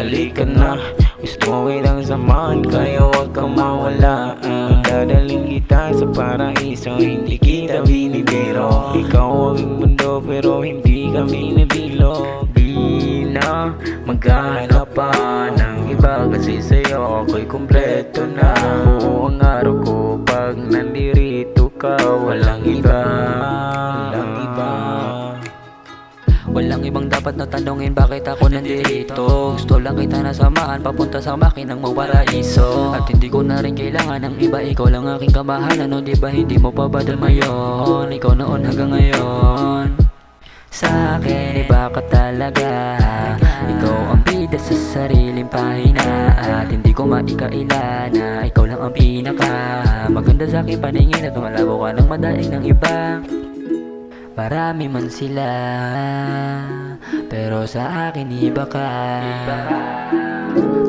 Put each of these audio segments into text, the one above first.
halika na. Gusto mo kitang samahan, kaya huwag kang mawala. Dadaling kita sa paraiso, hindi kita binibiro. Ikaw aking mundo pero hindi ka binibilo. Di na maghahanap pa ng iba, kasi sa'yo ako'y kumpleto na. Oo, ang araw ko pag nandirito ka, walang iba. Walang ibang dapat na tanongin, bakit ako nandito? Gusto lang kita nasamahan, papunta sa makinang mo paraiso. At hindi ko na rin kailangan ng iba, ikaw lang aking kamahalan. O diba hindi mo pa ba damayon? Ikaw noon hanggang ngayon. Sa akin iba ka talaga, ikaw ang bida sa sariling pahina. At hindi ko maikaila na ikaw lang ang pinaka maganda sa aking paningin. At malabo ka ng madaing ng iba. Marami man sila, pero sa akin iba ka.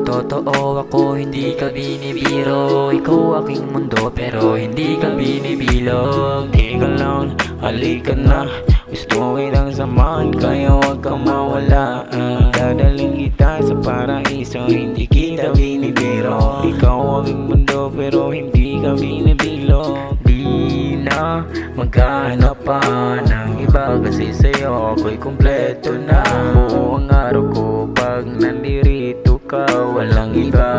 Totoo ako, hindi ka binibiro. Ikaw aking mundo, pero hindi ka binibilog. Ika lang, halika na. Gusto mo kitang samahan, kaya huwag kang mawala. Dadaling kita sa paraiso, hindi kita binibiro. Ikaw aking mundo, pero hindi ka binibilo. Di na maghahanap pa ng iba, kasi sa'yo ako'y kumpleto na. Oo, ang araw ko pag nandirito ka, walang iba.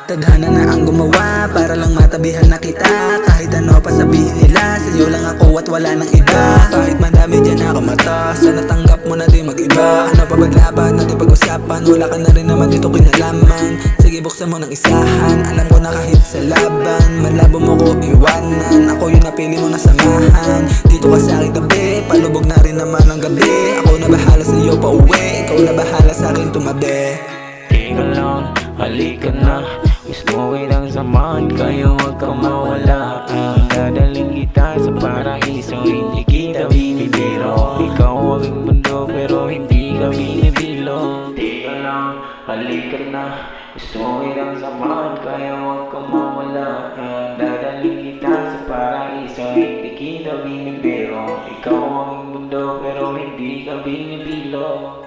Tadhana na ang gumawa para lang matabihan na kita. Kahit ano pa sabihin nila, sa'yo lang ako at wala nang iba. Kahit madami dyan ako mata, sana tanggap mo na di mag-iba. Ano pa baglaban natin pag-usapan, wala ka na rin naman dito kinalaman. Sige buksan mo ng isahan, alam ko na kahit sa laban malabo mo ko iwanan, ako yung napili mo na samahan. Dito ka sa aking tabi, palubog na rin naman ang gabi. Ako na bahala sa'yo pa uwi, ikaw na bahala sa'kin tumabi. Ika lang, halika na. Gusto mo kitang samahan, kaya huwag kang mawala. Dadaling kita sa paraiso, hindi kita binibiro. Ikaw aking mundo, pero hindi ka binibilo. Ika lang, halika na. Gusto mo kitang samahan, kaya huwag kang mawala. Dadaling kita sa paraiso, hindi kita binibiro. Ikaw aking mundo, pero hindi ka binibilo.